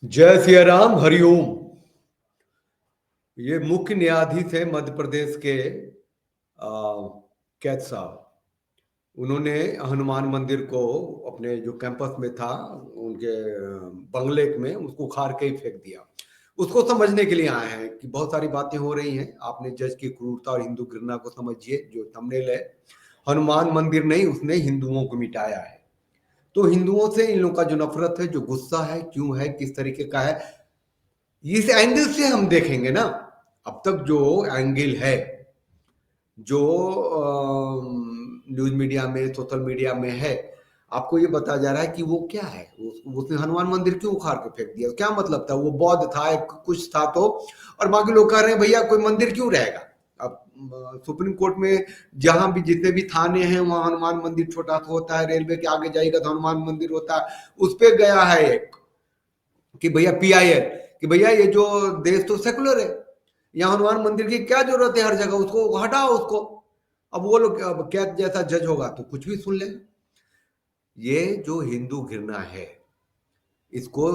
जय सिया राम, हरिओम। ये मुख्य न्यायाधीश है मध्य प्रदेश के कैद साहब। उन्होंने हनुमान मंदिर को अपने जो कैंपस में था, उनके बंगले में, उसको उखाड़ के ही फेंक दिया। उसको समझने के लिए आए हैं कि बहुत सारी बातें हो रही हैं। आपने जज की क्रूरता और हिंदू घृणा को समझिए। जो थंबनेल है, हनुमान मंदिर नहीं, उसने हिंदुओं को मिटाया है। तो हिंदुओं से इन लोगों का जो नफरत है, जो गुस्सा है, क्यों है, किस तरीके का है, इस एंगल से हम देखेंगे ना। अब तक जो एंगल है, जो न्यूज मीडिया में, सोशल मीडिया में है, आपको ये बताया जा रहा है कि वो क्या है। उसने हनुमान मंदिर क्यों उखाड़ के फेंक दिया, क्या मतलब था? वो बौद्ध था, एक कुछ था तो। और बाकी लोग कह रहे हैं भैया कोई मंदिर क्यों रहेगा। अब सुप्रीम कोर्ट में जहां भी जितने भी थाने हैं, वहां हनुमान मंदिर छोटा सा होता है। रेलवे के आगे जाएगा तो हनुमान मंदिर होता है। उस पर गया है एक कि भैया पीआईएल, कि भैया ये जो देश तो सेकुलर है, यहाँ हनुमान मंदिर की क्या जरूरत है, हर जगह उसको हटाओ उसको। अब वो लोग अब क्या, जैसा जज होगा तो कुछ भी सुन ले। ये जो हिंदू घृणा है, इसको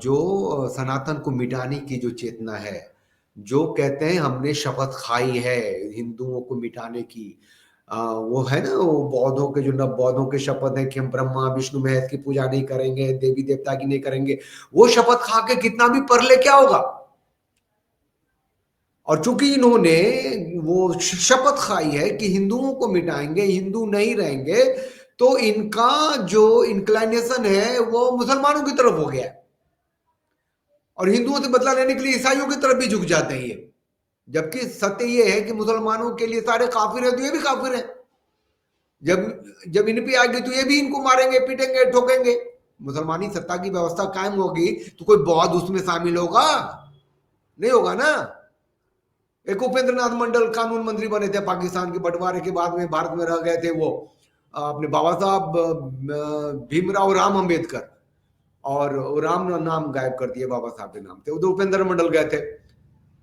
जो सनातन को मिटाने की जो चेतना है, जो कहते हैं हमने शपथ खाई है हिंदुओं को मिटाने की, वो है ना, वो बौद्धों के, जो नव बौद्धों के शपथ है कि हम ब्रह्मा विष्णु महेश की पूजा नहीं करेंगे, देवी देवता की नहीं करेंगे। वो शपथ खा के कितना भी पढ़ ले क्या होगा। और चूंकि इन्होंने वो शपथ खाई है कि हिंदुओं को मिटाएंगे, हिंदू नहीं रहेंगे, तो इनका जो इंक्लाइनेशन है वो मुसलमानों की तरफ हो गया है। और हिंदुओं से बदला लेने के लिए ईसाइयों की तरफ भी झुक जाते हैं ये। जबकि सत्य ये है कि मुसलमानों के लिए सारे काफिर है, तो ये भी काफिर है। जब जब इन पे आएगी तो ये भी इनको मारेंगे, पीटेंगे, ठोकेंगे। मुसलमानी सत्ता की व्यवस्था कायम होगी तो कोई बौद्ध उसमें शामिल होगा? नहीं होगा ना। एक उपेंद्र नाथ मंडल कानून मंत्री बने थे पाकिस्तान के बंटवारे के बाद में, भारत में रह गए थे वो, अपने बाबा साहब भीमराव राम अंबेडकर। और वो राम नाम गायब कर दिए, बाबा साहब के नाम थे। उधर उपेंद्र मंडल गए थे,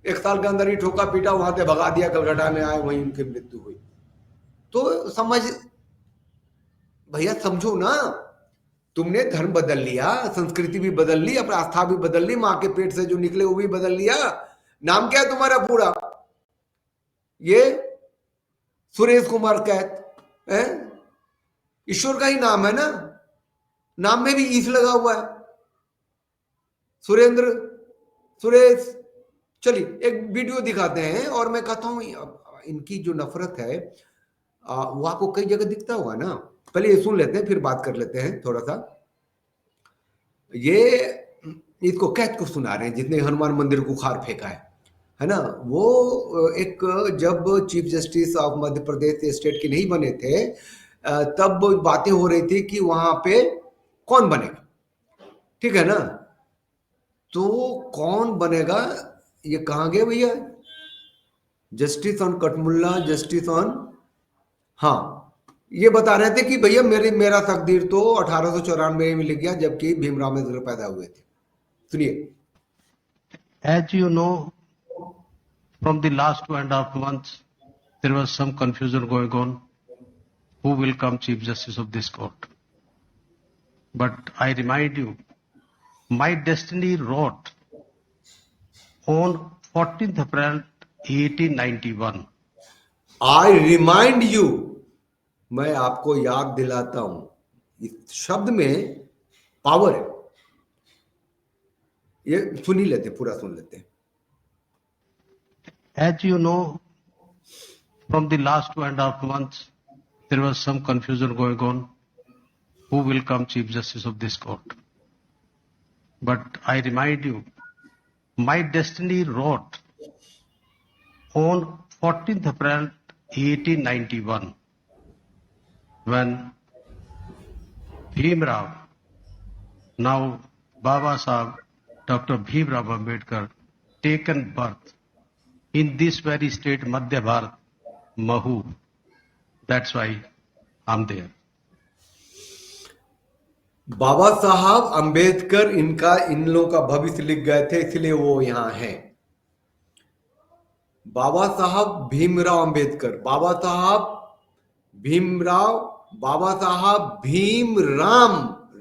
1 साल के अंदर ही ठोका पीटा, वहां से भगा दिया, कलकत्ता में आए, वहीं उनकी मृत्यु हुई। तो समझ, भैया समझो ना। तुमने धर्म बदल लिया, संस्कृति भी बदल ली, अपनी आस्था भी बदल ली, माँ के पेट से जो निकले वो भी बदल लिया। नाम क्या है तुम्हारा पूरा? ये सुरेश कुमार कैत है, ईश्वर का ही नाम है ना। नाम में भी ईश लगा हुआ है, सुरेंद्र, सुरेश। चलिए एक वीडियो दिखाते हैं। और मैं कहता हूं इनकी जो नफरत है, वो आपको कई जगह दिखता होगा ना। पहले ये सुन लेते हैं, फिर बात कर लेते हैं थोड़ा सा। ये इसको कैद को सुना रहे हैं जितने हनुमान मंदिर को उखाड़ फेंका है ना। वो एक, जब chief justice of Madhya Pradesh state के नहीं बने थे, तब बातें हो रही थी कि वहां पे कौन बनेगा, ठीक है ना। तो कौन बनेगा, ये कहाँ गए भैया? जस्टिस ऑन कटमुल्ला, जस्टिस ऑन, हाँ, ये बता रहे थे कि भैया मेरा तकदीर तो 1894 में लिख गया, जबकि भीमराव अम्बेडकर पैदा हुए थे। सुनिए। As you know, from the last 2.5 months, there was some confusion going on. Who will come Chief Justice of this court? But I remind you, my destiny wrote on 14th April 1891. I remind you, मैं आपको याद दिलाता हूं। इस शब्द में power है। ये सुन ही लेते, पूरा सुन लेते हैं। As you know, from the last 2.5 months, there was some confusion going on. Who will come Chief Justice of this court? But I remind you, my destiny wrote on 14th April 1891 when Bhimrao, now Baba Sahib Dr. Bhimrao Ambedkar, taken birth in this very state, Madhya Bharat, Mahu. That's why I'm there. बाबा साहब अंबेडकर, इनका, इन लोगों का भविष्य लिख गए थे, इसलिए वो यहां हैं। बाबा साहब भीमराव अंबेडकर, बाबा साहब भीमराव, बाबा साहब भीम राम,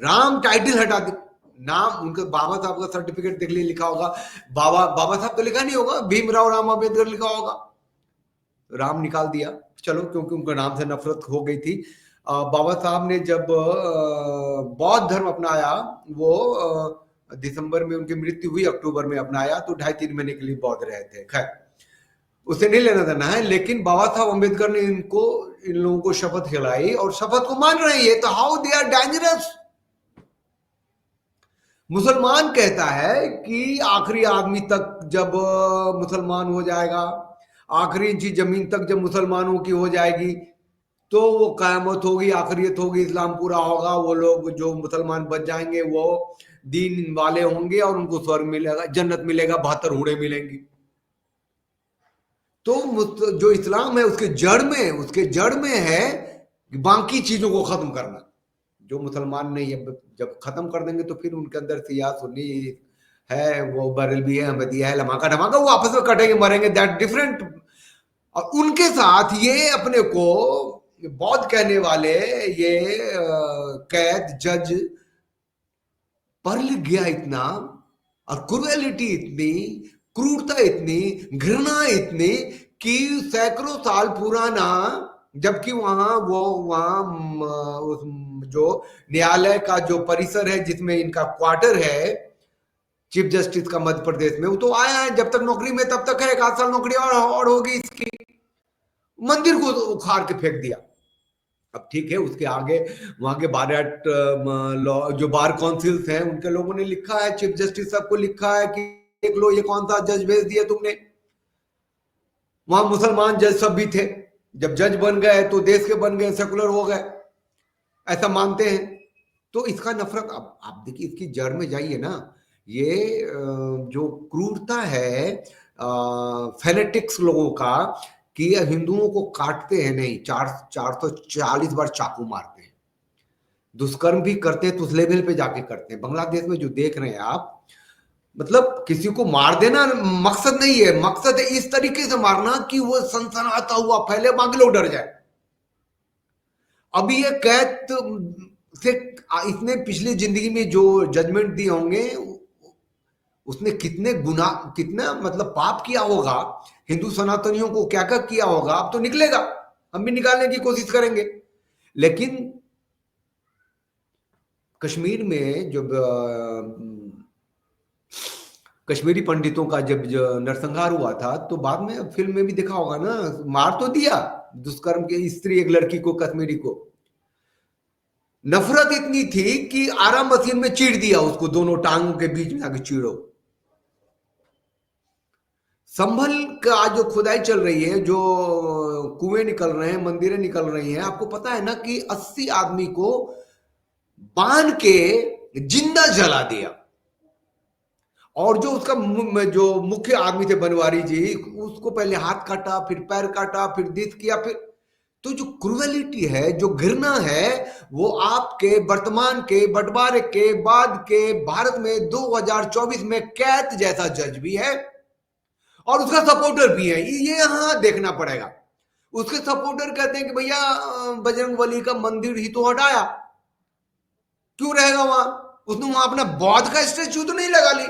राम टाइटल हटा दे, नाम उनका बाबा साहब का सर्टिफिकेट देख लिए, लिखा होगा बाबा साहब तो लिखा नहीं होगा, भीमराव राम अम्बेडकर लिखा होगा। राम निकाल दिया, चलो, क्योंकि उनका नाम से नफरत हो गई थी। बाबा साहब ने जब बौद्ध धर्म अपनाया, वो दिसंबर में उनकी मृत्यु हुई, अक्टूबर में अपनाया, तो 2.5-3 महीने के लिए बौद्ध रहे थे। खैर, उसे नहीं लेना देना है, लेकिन बाबा साहब अम्बेडकर ने इन लोगों को शपथ खिलाई और शपथ को मान रहे हैं। तो हाउ दे आर डेंजरस। मुसलमान कहता है कि आखिरी आदमी तक जब मुसलमान हो जाएगा, आखिरी इंची जमीन तक जब मुसलमानों की हो जाएगी, तो वो कयामत होगी, आखिरियत होगी, इस्लाम पूरा होगा, वो लोग जो मुसलमान बच जाएंगे वो दीन वाले होंगे और उनको स्वर्ग मिलेगा, जन्नत मिलेगा, 72 हूरें मिलेंगी। तो जो इस्लाम है उसके जड़ में है बाकी चीजों को खत्म करना। जो मुसलमान नहीं है, जब खत्म कर देंगे तो फिर उनके अंदर सिया सुन्नी है, वो बरेलवी है, अहमदिया है, लमाका ढमाका, वो आपस में कटेंगे मरेंगे, दैट डिफरेंट। और उनके साथ ये अपने को बौद्ध कहने वाले ये कैद जज पढ़ लिख गया इतना, और क्रूएलिटी इतनी, क्रूरता इतनी, घृणा इतनी कि सैकड़ों साल पुराना, जबकि वहां जो न्यायालय का जो परिसर है जिसमें इनका क्वार्टर है चीफ जस्टिस का मध्य प्रदेश में, वो तो आया है, जब तक नौकरी में तब तक है, 1 साल नौकरी और होगी इसकी। मंदिर को उखाड़ के फेंक दिया। अब ठीक है, उसके आगे वहां के बार लॉ जो बार काउंसिल्स हैं उनके लोगों ने लिखा है, चीफ जस्टिस साहब को लिखा है कि देख लो ये कौन सा जज भेज दिया तुमने। वहां मुसलमान जज सब भी थे, जब जज बन गए तो देश के बन गए, सेकुलर हो गए, ऐसा मानते हैं। तो इसका नफरत, अब आप देखिए इसकी जड़ में जाइए ना, ये जो क्रूरता है फेनेटिक्स लोगों का, कि हिंदुओं को काटते हैं नहीं, 440 बार चाकू मारते हैं, दुष्कर्म भी करते हैं तो उस लेवल पे जाके करते हैं। बांग्लादेश में जो देख रहे हैं आप, मतलब किसी को मार देना मकसद नहीं है, मकसद है इस तरीके से मारना कि वो सनसनाता हुआ फैले, बाकी लोग डर जाए। अभी ये कैद से इसने पिछली जिंदगी में जो जजमेंट दिए होंगे, उसने कितना मतलब पाप किया होगा, हिंदू सनातनियों को क्या क्या किया होगा, अब तो निकलेगा, हम भी निकालने की कोशिश करेंगे। लेकिन कश्मीर में जब कश्मीरी पंडितों का जब नरसंहार हुआ था, तो बाद में फिल्म में भी देखा होगा ना, मार तो दिया दुष्कर्म के स्त्री, एक लड़की को, कश्मीरी को। नफरत इतनी थी कि आराम मशीन में चीर दिया उसको, दोनों टांगों के बीच में आके चीड़ो। संभल का जो खुदाई चल रही है, जो कुएं निकल रहे हैं, मंदिरें निकल रही हैं, आपको पता है ना कि 80 आदमी को बांध के जिंदा जला दिया। और जो उसका जो मुख्य आदमी थे बनवारी जी, उसको पहले हाथ काटा, फिर पैर काटा, फिर दित किया, फिर। तो जो क्रूएलिटी है, जो घृणा है, वो आपके वर्तमान के बंटवारे के बाद के भारत में 2024 में कैद जैसा जज भी है और उसका सपोर्टर भी है। ये यहां देखना पड़ेगा। उसके सपोर्टर कहते हैं कि भैया बजरंगबली का मंदिर ही तो हटाया, क्यों रहेगा वहां, उसने वहां अपना बौद्ध का स्टैच्यू तो नहीं लगा ली।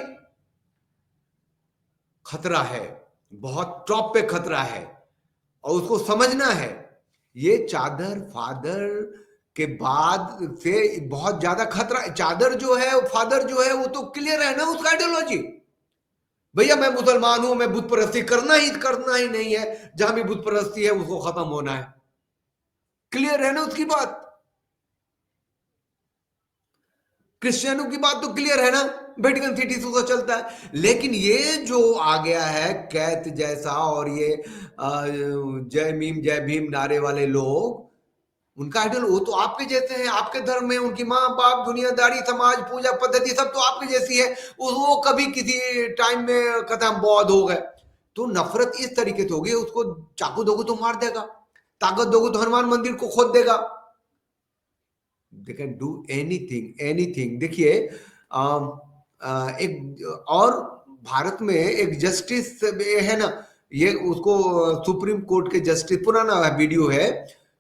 खतरा है, बहुत टॉप पे खतरा है, और उसको समझना है। ये चादर फादर के बाद से बहुत ज्यादा खतरा। चादर जो है, फादर जो है, वो तो क्लियर है ना उसका आइडियोलॉजी। भैया मैं मुसलमान हूं, मैं बुत परस्ती करना ही नहीं है, जहां भी बुत परस्ती है उसको खत्म होना है, क्लियर है ना उसकी बात। क्रिश्चियनों की बात तो क्लियर है ना, वेटिकन सिटी से उसका चलता है। लेकिन ये जो आ गया है कैथ जैसा, और ये जय भीम नारे वाले लोग, उनका आइडल वो तो आपके जैसे हैं, आपके धर्म में उनकी माँ बाप, दुनियादारी, समाज, पूजा पद्धति सब तो आपके जैसी है। वो कभी किसी टाइम में कहते हैं बौद्ध हो गए, तो नफरत इस तरीके से होगी, उसको चाकू दोगे तो मार देगा, ताकत दोगे तो हनुमान मंदिर को खोद देगा। They can do anything. देखिए एक और भारत में एक जस्टिस है ना, ये उसको सुप्रीम कोर्ट के जस्टिस, पुराना वीडियो है,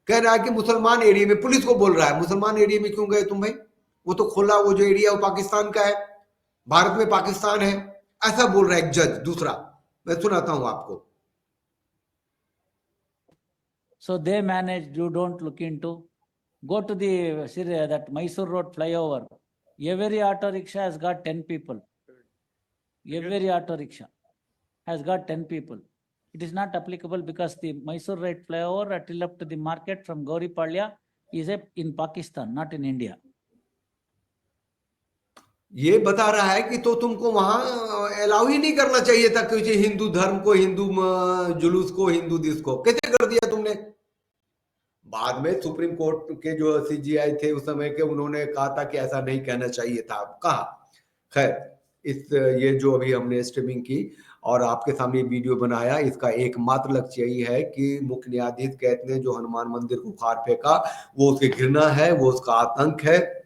कह रहा है कि मुसलमान एरिया में, पुलिस को बोल रहा है, मुसलमान एरिया में क्यों गए तुम भाई, वो तो खुला, वो जो एरिया वो पाकिस्तान का है, भारत में पाकिस्तान है, ऐसा बोल रहा है एक जज। दूसरा मैं सुनाता हूं आपको। So they managed, you don't look into. Go to that Mysore Road flyover. Every auto rickshaw has got 10 people. Every auto rickshaw has got 10 people. It is not applicable because the Mysore Road flyover till up to the market from Gauripalya is in Pakistan, not in India. ये बता रहा है कि तो तुमको वहां allow ही नहीं करना चाहिए था कि हिंदू धर्म को, हिंदू जुलूस को, हिंदू दिस को कैसे कर दिया तुमने। बाद में सुप्रीम कोर्ट के जो सीजीआई थे उस समय के, उन्होंने कहा था कि ऐसा नहीं कहना चाहिए था। कहा खैर, इस ये जो अभी हमने स्ट्रीमिंग की और आपके सामने वीडियो बनाया, इसका एकमात्र लक्ष्य यही है कि मुख्य न्यायाधीश कहते हैं जो हनुमान मंदिर को उखाड़ फेंका वो उसकी घृणा है, वो उसका आतंक है,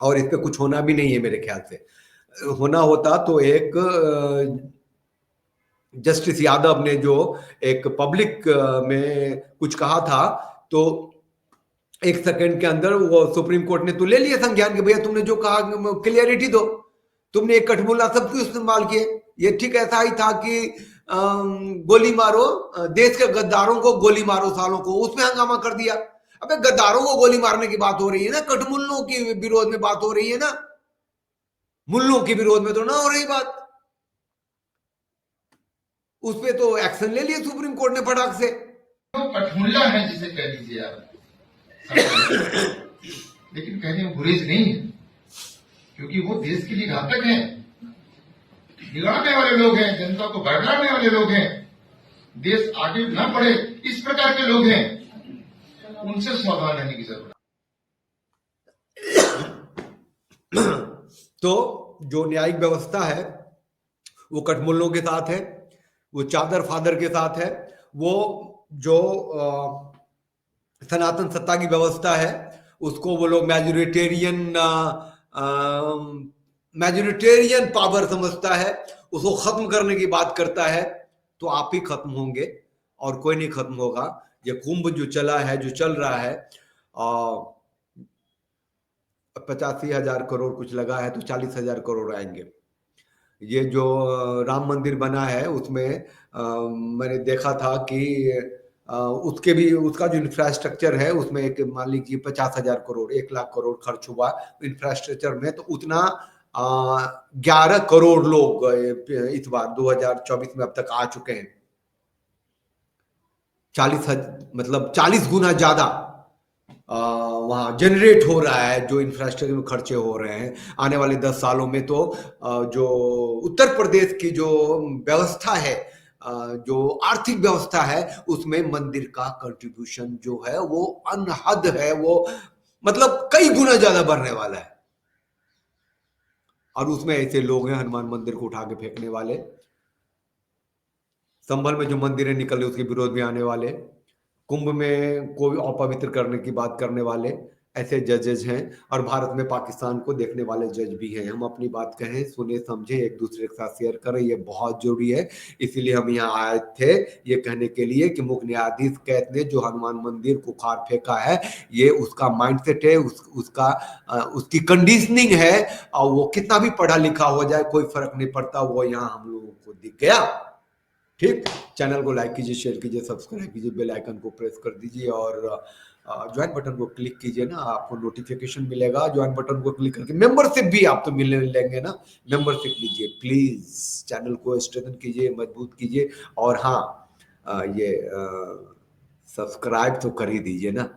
और इस पे कुछ होना भी नहीं है। मेरे ख्याल से होना होता तो एक जस्टिस यादव ने जो एक पब्लिक में कुछ कहा था, तो एक सेकंड के अंदर वो सुप्रीम कोर्ट ने तो ले लिया संज्ञान कि भैया तुमने जो कहा क्लियरिटी दो, तुमने एक कठमुल्ला सब क्यों इस्तेमाल किए। ये ठीक ऐसा ही था कि गोली मारो, देश के गद्दारों को गोली मारो सालों को, उसमें हंगामा कर दिया। अबे गद्दारों को गोली मारने की बात हो रही है ना, कठमुल्लों के विरोध में बात हो रही है ना, मुल्लों के विरोध में तो ना हो रही बात। उस पे तो एक्शन ले लिया सुप्रीम कोर्ट ने फटाक से। तो कठमुल्ला है जिसे कह लीजिए आप, लेकिन कहने में गुरेज नहीं है, क्योंकि वो देश के लिए घातक हैं, बिगाड़ने वाले लोग हैं, जनता को भड़काने वाले लोग हैं, देश आगे न बढ़े इस प्रकार के लोग हैं, उनसे सावधान रहने की जरूरत है। तो जो न्यायिक व्यवस्था है वो कठमुल्लों के साथ है, वो चादर फादर के साथ है, वो जो सनातन सत्ता की व्यवस्था है उसको वो लोग मैजोरिटेरियन पावर समझता है, उसको खत्म करने की बात करता है। तो आप ही खत्म होंगे और कोई नहीं खत्म होगा। ये कुंभ जो चला है, जो चल रहा है, 85,000 करोड़ कुछ लगा है, तो 40,000 करोड़ आएंगे। ये जो राम मंदिर बना है उसमें मैंने देखा था कि उसके भी, उसका जो इंफ्रास्ट्रक्चर है उसमें एक मान लीजिए 50,000 करोड़, 1 लाख करोड़ खर्च हुआ इंफ्रास्ट्रक्चर में। तो उतना 11 करोड़ लोग इस बार 2024 में अब तक आ चुके हैं। 40 गुना ज्यादा वहां जनरेट हो रहा है, जो इंफ्रास्ट्रक्चर में खर्चे हो रहे हैं। आने वाले 10 सालों में तो जो उत्तर प्रदेश की जो व्यवस्था है, जो आर्थिक व्यवस्था है, उसमें मंदिर का कंट्रीब्यूशन जो है वो अनहद है, वो मतलब कई गुना ज्यादा बढ़ने वाला है। और उसमें ऐसे लोग हैं हनुमान मंदिर को उठा के फेंकने वाले, संभल में जो मंदिरें निकले उसके विरोध में आने वाले, कुंभ में कोई अपवित्र करने की बात करने वाले, ऐसे जजेज हैं। और भारत में पाकिस्तान को देखने वाले जज भी हैं। हम अपनी बात कहें, सुने समझे, एक दूसरे के साथ शेयर करें, ये बहुत जरूरी है। इसीलिए हम यहाँ आए थे ये कहने के लिए कि मुख्य न्यायाधीश कहते हैं जो हनुमान मंदिर को उखाड़ फेंका है, ये उसका माइंडसेट है, उसकी कंडीशनिंग है, और वो कितना भी पढ़ा लिखा हो जाए कोई फर्क नहीं पड़ता, वो यहाँ हम लोगों को दिख गया। ठीक, चैनल को लाइक कीजिए, शेयर कीजिए, सब्सक्राइब कीजिए, बेल आइकन को प्रेस कर दीजिए और ज्वाइन बटन को क्लिक कीजिए ना, आपको नोटिफिकेशन मिलेगा। ज्वाइन बटन को क्लिक करके मेंबरशिप भी आप तो मिलने लेंगे ना, मेंबरशिप लीजिए प्लीज, चैनल को स्ट्रेंथन कीजिए, मजबूत कीजिए। और हाँ, ये सब्सक्राइब तो कर ही दीजिए ना।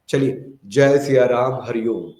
चलिए, जय सिया राम, हरिओम।